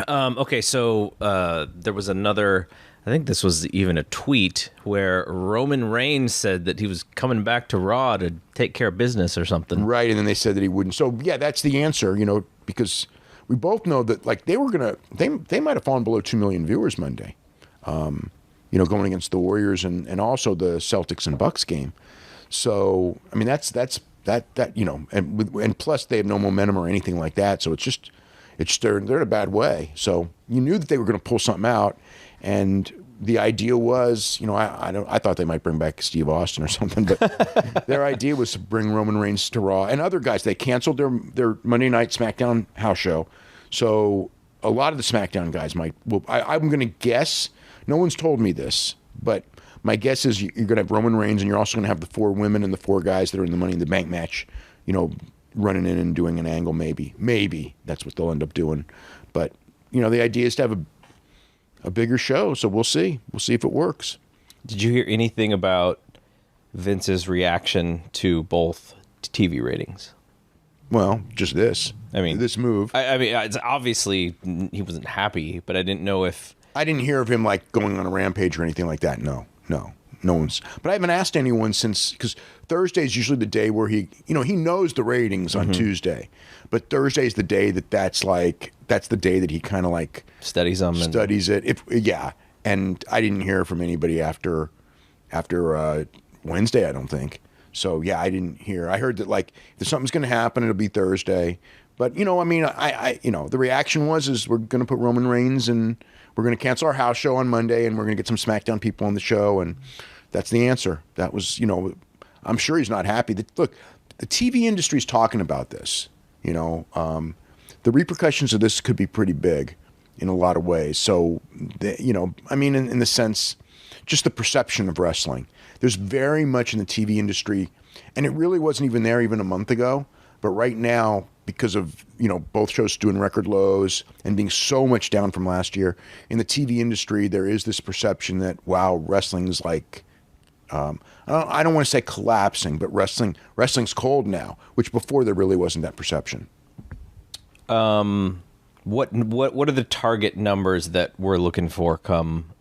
Okay, so there was another. I think this was even a tweet where Roman Reigns said that he was coming back to Raw to take care of business or something. Right, and then they said that he wouldn't. So yeah, that's the answer. Because we both know that like they were gonna they might have fallen below 2 million viewers Monday. Going against the Warriors and also the Celtics and Bucks game. So I mean that's and plus they have no momentum or anything like that. So it's they're in a bad way. So you knew that they were going to pull something out, and the idea was, I thought they might bring back Steve Austin or something, but their idea was to bring Roman Reigns to Raw and other guys. They canceled their Monday night SmackDown house show, so a lot of the SmackDown guys might. Well, I'm going to guess. No one's told me this, but my guess is you're going to have Roman Reigns, and you're also going to have the 4 women and the 4 guys that are in the Money in the Bank match. Running in and doing an angle, maybe that's what they'll end up doing. But the idea is to have a bigger show, so we'll see if it works. Did you hear anything about Vince's reaction to both TV ratings? Well, just this. I mean, this move. I mean, it's obviously he wasn't happy, but I didn't know if I didn't hear of him like going on a rampage or anything like that. No one's. But I haven't asked anyone since, because Thursday is usually the day where he knows the ratings on Tuesday, but Thursday is the day that's the day that he kind of like studies it. And I didn't hear from anybody after Wednesday, I don't think. So yeah, I didn't hear. I heard that like if something's going to happen, it'll be Thursday. But the reaction is we're going to put Roman Reigns and we're going to cancel our house show on Monday, and we're going to get some SmackDown people on the show, and that's the answer. That was, I'm sure he's not happy. Look, the TV industry is talking about this. The repercussions of this could be pretty big in a lot of ways. So, in the sense, just the perception of wrestling. There's very much in the TV industry, and it really wasn't even there even a month ago. But right now, because of, both shows doing record lows and being so much down from last year, in the TV industry, there is this perception that, wow, wrestling is like, I don't want to say collapsing, but wrestling's cold now, which before there really wasn't that perception. What are the target numbers that we're looking for come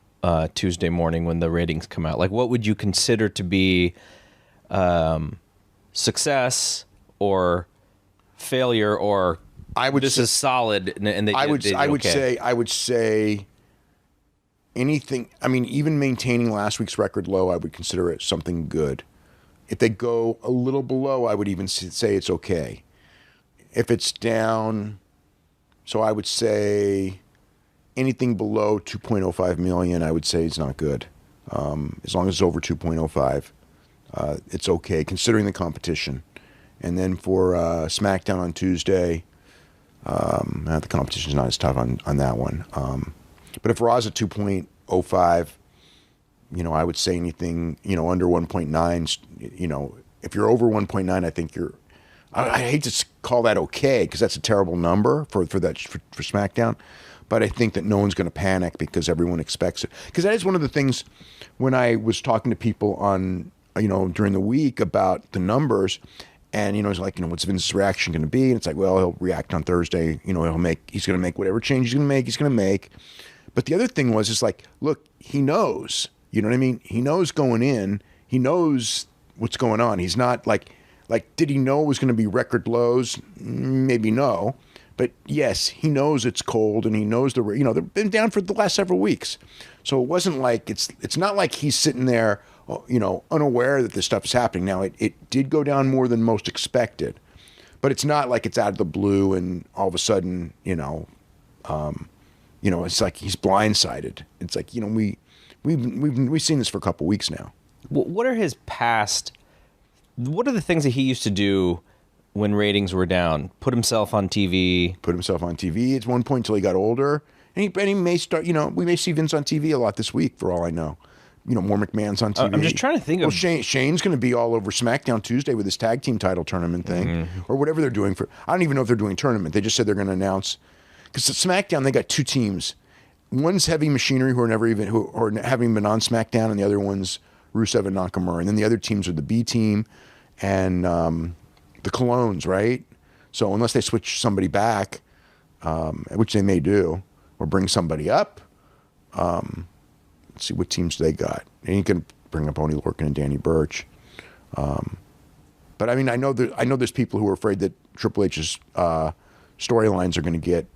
Tuesday morning when the ratings come out? Like, what would you consider to be success or failure, or this is solid? And I would say anything. I mean, even maintaining last week's record low, I would consider it something good. If they go a little below, I would even say it's okay. If it's down, so I would say anything below 2.05 million, I would say is not good. As long as it's over 2.05, it's okay, considering the competition. And then for SmackDown on Tuesday, the competition's not as tough on that one. But if Raw's at 2.05, I would say anything, under 1.9, if you're over 1.9, I think I hate to call that okay, because that's a terrible number for SmackDown. But I think that no one's going to panic because everyone expects it. Because that is one of the things when I was talking to people on, during the week about the numbers. And, it's like, what's Vince's reaction going to be? And it's like, well, he'll react on Thursday. He's going to make whatever change he's going to make. But the other thing was, it's like, look, he knows, you know what I mean? He knows going in, he knows what's going on. He's not like, did he know it was going to be record lows? Maybe no. But yes, he knows it's cold, and he knows they've been down for the last several weeks. So it wasn't like, it's not like he's sitting there, unaware that this stuff is happening. Now, it did go down more than most expected, but it's not like it's out of the blue and all of a sudden, it's like he's blindsided. It's like, we've seen this for a couple weeks now. What are the things that he used to do when ratings were down? Put himself on TV at one point until he got older. And he may start, we may see Vince on TV a lot this week for all I know. More McMahon's on TV. I'm just trying to think of... Well, Shane's going to be all over SmackDown Tuesday with his tag team title tournament thing, or whatever they're doing I don't even know if they're doing tournament. They just said they're going to announce, because at SmackDown they got 2 teams. One's Heavy Machinery, who haven't been on SmackDown, and the other one's Rusev and Nakamura. And then the other teams are the B team and the Colognes, right? So unless they switch somebody back, which they may do, or bring somebody up. Let's see what teams they got. And you can bring up Oney Lorcan and Danny Burch. But I mean, I know there's people who are afraid that Triple H's storylines are going to get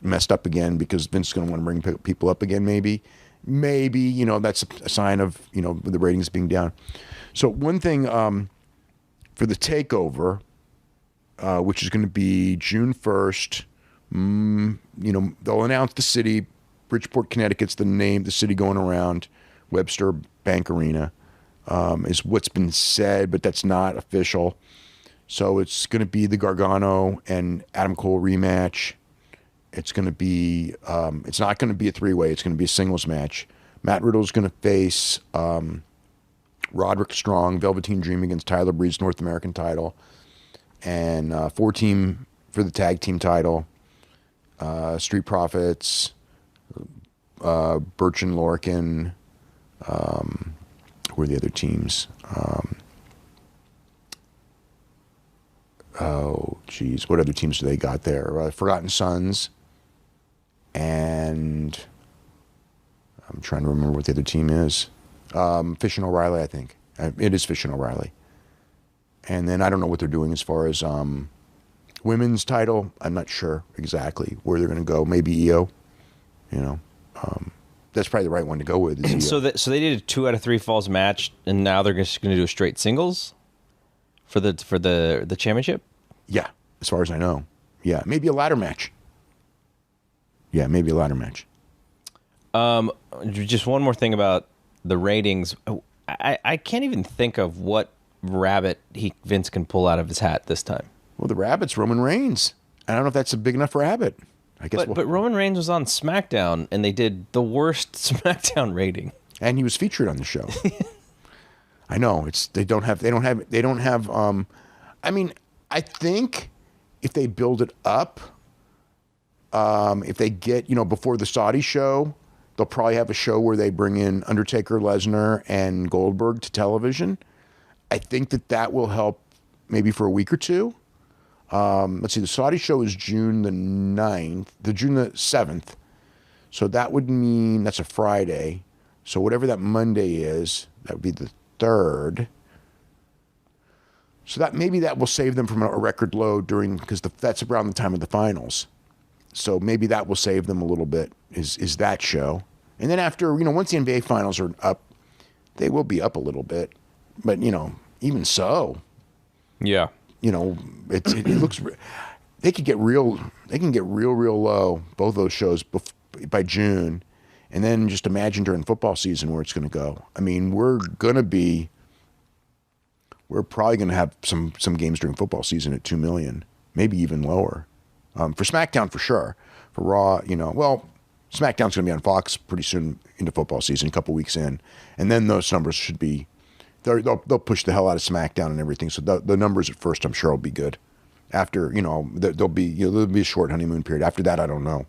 messed up again because Vince is going to want to bring people up again. Maybe that's a sign of the ratings being down. So one thing for the takeover, which is going to be June 1st, they'll announce the city. Bridgeport, Connecticut's the city going around. Webster Bank Arena is what's been said, but that's not official. So it's going to be the Gargano and Adam Cole rematch. It's going to be, it's not going to be a three-way. It's going to be a singles match. Matt Riddle's going to face Roderick Strong, Velveteen Dream against Tyler Breeze, North American title, and 4-team for the tag team title. Street Profits, Birch and Lorcan. Who are the other teams? What other teams do they got there? Forgotten Sons, and I'm trying to remember what the other team is. Fish and O'Reilly, I think. It is Fish and O'Reilly. And then I don't know what they're doing as far as women's title. I'm not sure exactly where they're going to go. Maybe EO. That's probably the right one to go with. Is EO. So they did a 2 out of 3 falls match, and now they're just going to do a straight singles for the championship. Yeah, as far as I know. Yeah, maybe a ladder match. Just one more thing about the ratings. I can't even think of what rabbit Vince can pull out of his hat this time. Well, the rabbit's Roman Reigns. I don't know if that's a big enough rabbit. I guess. But Roman Reigns was on SmackDown, and they did the worst SmackDown rating. And he was featured on the show. I know they don't have. I mean, I think if they build it up, if they get before the Saudi show, they'll probably have a show where they bring in Undertaker, Lesnar, and Goldberg to television. I think that will help maybe for a week or two. Let's see, the Saudi show is June the 9th, June the 7th. So that would mean that's a Friday. So whatever that Monday is, that would be the 3rd. So maybe that will save them from a record low because that's around the time of the finals. So maybe that will save them a little bit, is that show. And then after, once the NBA finals are up, they will be up a little bit. But, even so. Yeah. It looks, they can get real low, both those shows by June. And then just imagine during football season where it's going to go. I mean, we're probably going to have some games during football season at 2 million, maybe even lower. For SmackDown, for sure. For Raw, SmackDown's going to be on Fox pretty soon into football season, a couple weeks in. And then those numbers should be, they'll push the hell out of SmackDown and everything. So the numbers at first, I'm sure, will be good. After, there'll be a short honeymoon period. After that, I don't know.